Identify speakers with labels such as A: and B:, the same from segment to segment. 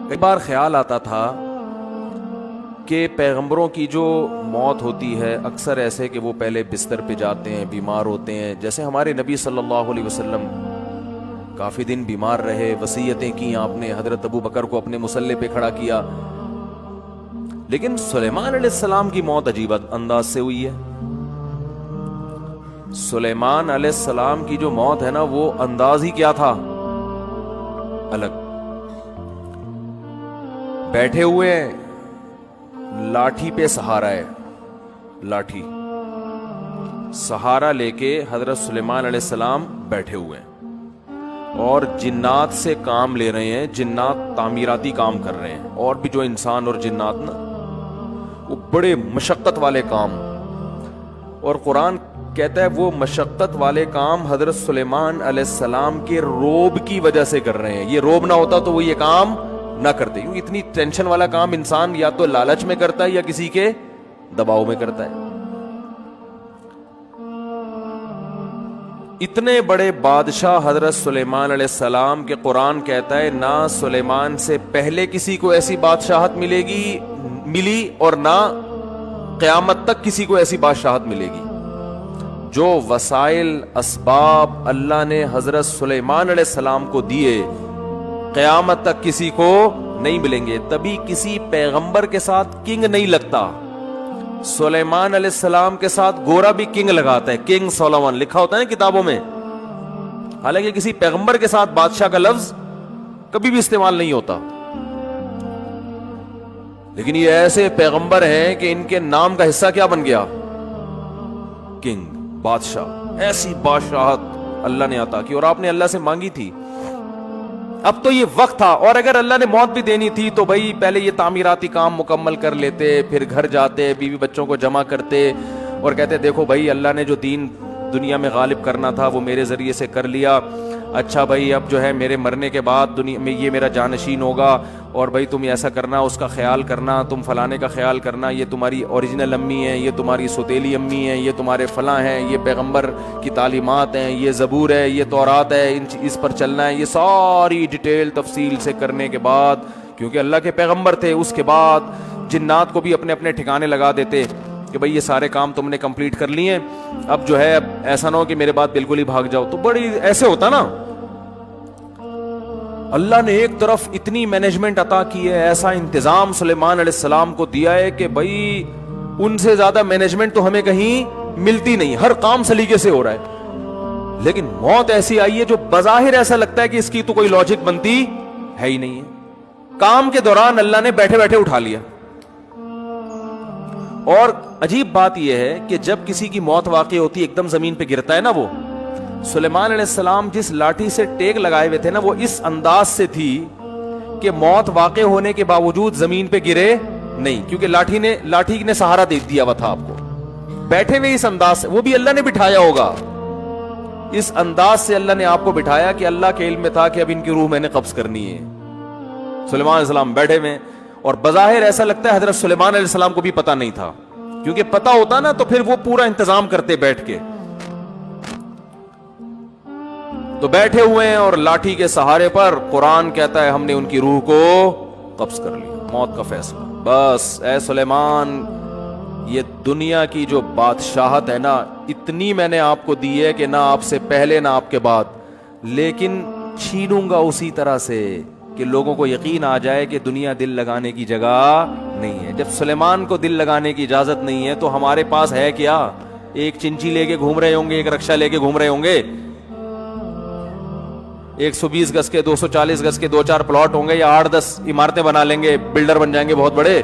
A: کئی بار خیال آتا تھا کہ پیغمبروں کی جو موت ہوتی ہے اکثر ایسے کہ وہ پہلے بستر پہ جاتے ہیں، بیمار ہوتے ہیں، جیسے ہمارے نبی صلی اللہ علیہ وسلم کافی دن بیمار رہے، وصیتیں کی آپ نے، حضرت ابو بکر کو اپنے مصلے پہ کھڑا کیا. لیکن سلیمان علیہ السلام کی موت عجیب انداز سے ہوئی ہے. سلیمان علیہ السلام کی جو موت ہے نا، وہ انداز ہی کیا تھا، الگ. بیٹھے ہوئے ہیں، لاٹھی پہ سہارا ہے، لاٹھی سہارا لے کے حضرت سلیمان علیہ السلام بیٹھے ہوئے ہیں اور جنات سے کام لے رہے ہیں. جنات تعمیراتی کام کر رہے ہیں، اور بھی جو انسان اور جنات نا، وہ بڑے مشقت والے کام. اور قرآن کہتا ہے وہ مشقت والے کام حضرت سلیمان علیہ السلام کے روب کی وجہ سے کر رہے ہیں. یہ روب نہ ہوتا تو وہ یہ کام نہ کرتے، کیونکہ اتنی ٹینشن والا کام انسان یا تو لالچ میں کرتا ہے یا کسی کے دباؤ میں کرتا ہے. اتنے بڑے بادشاہ حضرت سلیمان علیہ السلام کے قرآن کہتا ہے نہ سلیمان سے پہلے کسی کو ایسی بادشاہت ملی اور نہ قیامت تک کسی کو ایسی بادشاہت ملے گی. جو وسائل اسباب اللہ نے حضرت سلیمان علیہ السلام کو دیے، قیامت تک کسی کو نہیں ملیں گے. تبھی کسی پیغمبر کے ساتھ کنگ نہیں لگتا. سلیمان علیہ السلام کے ساتھ گورا بھی کنگ لگاتا ہے، کنگ سولومن لکھا ہوتا ہے نا کتابوں میں. حالانکہ کسی پیغمبر کے ساتھ بادشاہ کا لفظ کبھی بھی استعمال نہیں ہوتا. لیکن یہ ایسے پیغمبر ہیں کہ ان کے نام کا حصہ کیا بن گیا، کنگ، بادشاہ. ایسی بادشاہت اللہ نے عطا کی اور آپ نے اللہ سے مانگی تھی. اب تو یہ وقت تھا، اور اگر اللہ نے موت بھی دینی تھی تو بھائی پہلے یہ تعمیراتی کام مکمل کر لیتے، پھر گھر جاتے، بیوی بچوں کو جمع کرتے اور کہتے دیکھو بھائی اللہ نے جو دین دنیا میں غالب کرنا تھا وہ میرے ذریعے سے کر لیا. اچھا بھائی اب جو ہے میرے مرنے کے بعد دنیا میں یہ میرا جانشین ہوگا، اور بھائی تم ایسا کرنا، اس کا خیال کرنا، تم فلانے کا خیال کرنا، یہ تمہاری اوریجنل امی ہیں، یہ تمہاری سوتیلی امی ہیں، یہ تمہارے فلاں ہیں، یہ پیغمبر کی تعلیمات ہیں، یہ زبور ہے، یہ تورات ہے، اس پر چلنا ہے. یہ ساری ڈیٹیل تفصیل سے کرنے کے بعد، کیونکہ اللہ کے پیغمبر تھے، اس کے بعد جنات کو بھی اپنے اپنے ٹھکانے لگا دیتے کہ بھئی یہ سارے کام تم نے کمپلیٹ کر لیے، اب جو ہے اب ایسا نہ ہو کہ میرے بعد بالکل ہی بھاگ جاؤ. تو بڑی ایسے ہوتا نا. اللہ نے ایک طرف اتنی مینجمنٹ عطا کی ہے، ایسا انتظام سلیمان علیہ السلام کو دیا ہے کہ بھئی ان سے زیادہ مینجمنٹ تو ہمیں کہیں ملتی نہیں، ہر کام سلیقے سے ہو رہا ہے. لیکن موت ایسی آئی ہے جو بظاہر ایسا لگتا ہے کہ اس کی تو کوئی لاجک بنتی ہے ہی نہیں ہے. کام کے دوران اللہ نے بیٹھے بیٹھے اٹھا لیا. اور عجیب بات یہ ہے کہ جب کسی کی موت واقع ہوتی ہے، ایک دم زمین پہ گرتا ہے نا، وہ سلیمان علیہ السلام جس لاٹھی سے ٹیک لگائے ہوئے تھے نا، وہ اس انداز سے تھی کہ موت واقع ہونے کے باوجود زمین پہ گرے نہیں، کیونکہ لاٹھی نے سہارا دے دیا ہوا تھا آپ کو. بیٹھے ہوئے اس انداز سے، وہ بھی اللہ نے بٹھایا ہوگا، اس انداز سے اللہ نے آپ کو بٹھایا کہ اللہ کے علم میں تھا کہ اب ان کی روح میں نے قبض کرنی ہے. سلیمان علیہ السلام بیٹھے ہوئے، اور بظاہر ایسا لگتا ہے حضرت سلیمان علیہ السلام کو بھی پتہ نہیں تھا، کیونکہ پتہ ہوتا نا تو پھر وہ پورا انتظام کرتے بیٹھ کے. تو بیٹھے ہوئے ہیں اور لاٹھی کے سہارے پر قرآن کہتا ہے ہم نے ان کی روح کو قبض کر لیا. موت کا فیصلہ. بس اے سلیمان، یہ دنیا کی جو بادشاہت ہے نا، اتنی میں نے آپ کو دی ہے کہ نہ آپ سے پہلے نہ آپ کے بعد، لیکن چھینوں گا اسی طرح سے کہ لوگوں کو یقین آ جائے کہ دنیا دل لگانے کی جگہ نہیں ہے. جب سلیمان کو دل لگانے کی اجازت نہیں ہے تو ہمارے پاس ہے کیا؟ ایک چنچی لے کے گھوم رہے ہوں گے، ایک رکشہ لے کے گھوم رہے ہوں گے، 120 گز کے 240 گز کے 2-4 پلاٹ ہوں گے، یا 8-10 عمارتیں بنا لیں گے، بلڈر بن جائیں گے بہت بڑے.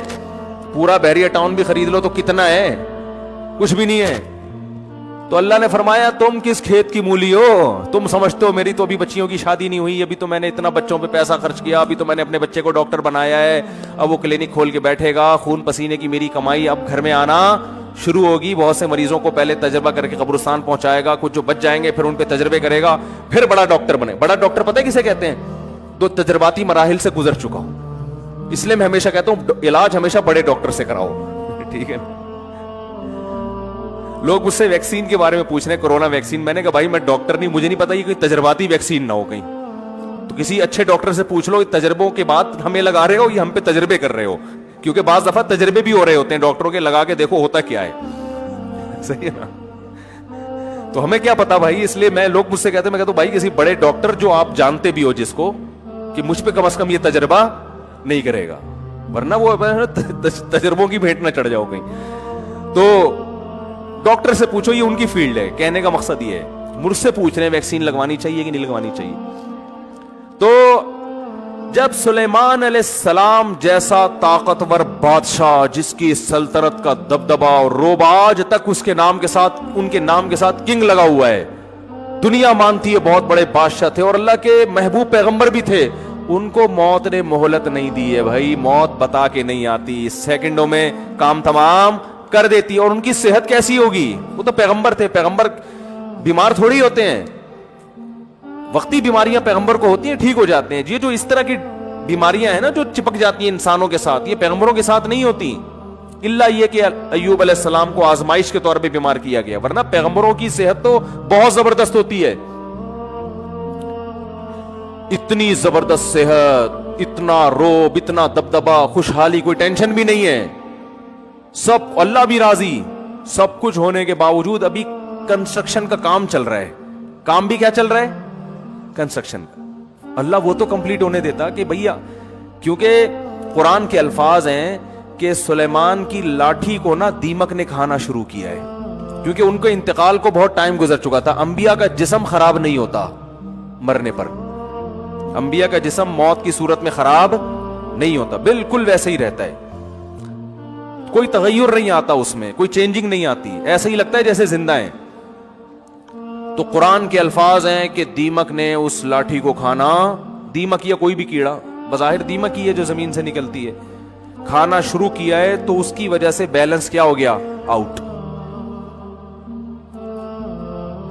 A: پورا بحریہ ٹاؤن بھی خرید لو تو کتنا ہے؟ کچھ بھی نہیں ہے. تو اللہ نے فرمایا تم کس کھیت کی مولی ہو؟ تم سمجھتے ہو میری تو ابھی بچیوں کی شادی نہیں ہوئی، ابھی تو میں نے اتنا بچوں پہ پیسہ خرچ کیا، ابھی تو میں نے اپنے بچے کو ڈاکٹر بنایا ہے، اب وہ کلینک کھول کے بیٹھے گا، خون پسینے کی میری کمائی اب گھر میں آنا شروع ہوگی. بہت سے مریضوں کو پہلے تجربہ کر کے قبرستان پہنچائے گا، کچھ جو بچ جائیں گے پھر ان پہ تجربے کرے گا، پھر بڑا ڈاکٹر بنے. بڑا ڈاکٹر پتہ ہے کسے کہتے ہیں؟ جو تجرباتی مراحل سے گزر چکا ہو. اس لیے میں ہمیشہ کہتا ہوں علاج ہمیشہ بڑے ڈاکٹر سے کراؤ. ٹھیک ہے. لوگ مجھ سے ویکسین کے بارے میں پوچھ رہے ہیں، کورونا ویکسین. میں نے کہا بھائی میں ڈاکٹر نہیں، مجھے نہیں پتا یہ کوئی تجرباتی ویکسین نہ ہو کہیں. تو کسی اچھے ڈاکٹر سے پوچھ لو تجربوں کے بعد ہمیں لگا رہے ہو یا ہم پہ تجربے کر رہے ہو, کیونکہ بعض دفعہ تجربے بھی ہو رہے ہوتے ہیں ڈاکٹروں کے, لگا کے دیکھو ہوتا کیا ہے. صحیح ہے نا. تو ہمیں کیا پتا بھائی, اس لیے میں لوگ مجھ سے کہتے ہیں, میں کہتا ہوں بھائی کسی بڑے ڈاکٹر جو آپ جانتے بھی ہو جس کو, کہ مجھ پہ کم از کم یہ تجربہ نہیں کرے گا, ورنہ وہ تجربوں کی بھیٹ نہ چڑھ جاؤ کہیں. تو ڈاکٹر سے پوچھو, یہ ان کی فیلڈ ہے. کہنے کا مقصد یہ ہے, مجھ سے پوچھ رہے ہیں ویکسین لگوانی چاہیے کہ نہیں لگوانی چاہیے. تو جب سلیمان علیہ السلام جیسا طاقتور بادشاہ جس کی سلطنت کا دبدبا اور روب آج تک اس کے نام کے ساتھ, ان کے نام کے ساتھ کنگ لگا ہوا ہے, دنیا مانتی ہے بہت بڑے بادشاہ تھے اور اللہ کے محبوب پیغمبر بھی تھے, ان کو موت نے مہلت نہیں دی ہے بھائی. موت بتا کے نہیں آتی, سیکنڈوں میں کام تمام کر دیتی. اور ان کی صحت کیسی ہوگی, وہ تو پیغمبر تھے, پیغمبر بیمار تھوڑی ہوتے ہیں, وقتی بیماریاں پیغمبر کو ہوتی ہیں, ٹھیک ہو جاتے ہیں. یہ جو اس طرح کی بیماریاں ہیں نا جو چپک جاتی ہیں انسانوں کے ساتھ, یہ پیغمبروں کے ساتھ نہیں ہوتی, الا یہ کہ ایوب علیہ السلام کو آزمائش کے طور پہ بیمار کیا گیا, ورنہ پیغمبروں کی صحت تو بہت زبردست ہوتی ہے. اتنی زبردست صحت, اتنا روب, اتنا دبدبا, خوشحالی, کوئی ٹینشن بھی نہیں ہے, سب اللہ بھی راضی. سب کچھ ہونے کے باوجود ابھی کنسٹرکشن کا کام چل رہا ہے. کام بھی کیا چل رہا ہے, کنسٹرکشن کا. اللہ وہ تو کمپلیٹ ہونے دیتا کہ بھیا, کیونکہ قرآن کے الفاظ ہیں کہ سلیمان کی لاٹھی کو نا دیمک نے کھانا شروع کیا ہے, کیونکہ ان کے انتقال کو بہت ٹائم گزر چکا تھا. انبیاء کا جسم خراب نہیں ہوتا مرنے پر, انبیاء کا جسم موت کی صورت میں خراب نہیں ہوتا, بالکل ویسے ہی رہتا ہے, کوئی تغیر نہیں آتا اس میں, کوئی چینجنگ نہیں آتی, ایسا ہی لگتا ہے جیسے زندہ ہیں. تو قرآن کے الفاظ ہیں کہ دیمک نے اس لاٹھی کو کھانا, دیمک یا کوئی بھی کیڑا, بظاہر دیمک ہی ہے جو زمین سے نکلتی ہے, کھانا شروع کیا ہے. تو اس کی وجہ سے بیلنس کیا ہو گیا, آؤٹ.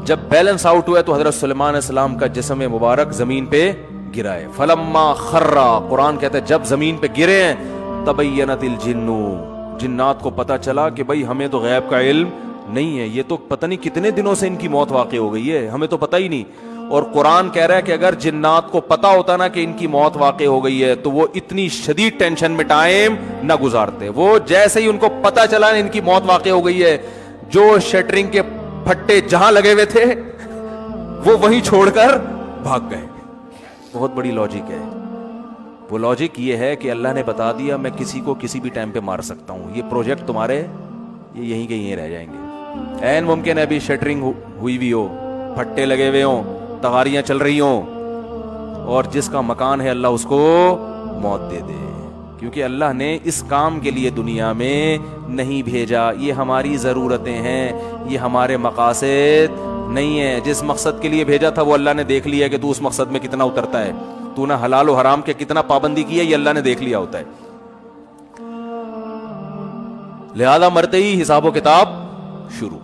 A: جب بیلنس آؤٹ ہوا تو حضرت سلیمان علیہ السلام کا جسم مبارک زمین پہ گرا ہے. فلما خرّا, قرآن کہتا ہے جب زمین پہ گرے ہیں, تبینت الجن, جنات کو پتا چلا کہ بھائی ہمیں تو غیب کا علم نہیں ہے, یہ تو پتہ نہیں کتنے دنوں سے ان کی موت واقع ہو گئی ہے, ہمیں تو پتہ ہی نہیں. اور قرآن کہہ رہا ہے کہ اگر جنات کو پتا ہوتا نا کہ ان کی موت واقع ہو گئی ہے تو وہ اتنی شدید ٹینشن میں ٹائم نہ گزارتے. وہ جیسے ہی ان کو پتا چلا ان کی موت واقع ہو گئی ہے, جو شٹرنگ کے پھٹے جہاں لگے ہوئے تھے وہ وہیں چھوڑ کر بھاگ گئے. بہت بڑی لاجک ہے. وہ لاجک یہ ہے کہ اللہ نے بتا دیا میں کسی کو کسی بھی ٹائم پہ مار سکتا ہوں, یہ پروجیکٹ تمہارے یہ یہیں کے یہیں رہ جائیں گے. این ممکن ہے ابھی شٹرنگ ہوئی بھی ہو, پھٹے لگے ہوئے ہوں, تغاریاں چل رہی ہوں, اور جس کا مکان ہے اللہ اس کو موت دے دے, کیونکہ اللہ نے اس کام کے لیے دنیا میں نہیں بھیجا. یہ ہماری ضرورتیں ہیں, یہ ہمارے مقاصد نہیں ہے. جس مقصد کے لیے بھیجا تھا وہ اللہ نے دیکھ لیا کہ تو اس مقصد میں کتنا اترتا ہے, تو نہ حلال و حرام کے کتنا پابندی کی ہے, یہ اللہ نے دیکھ لیا ہوتا ہے. لہذا مرتے ہی حساب و کتاب شروع.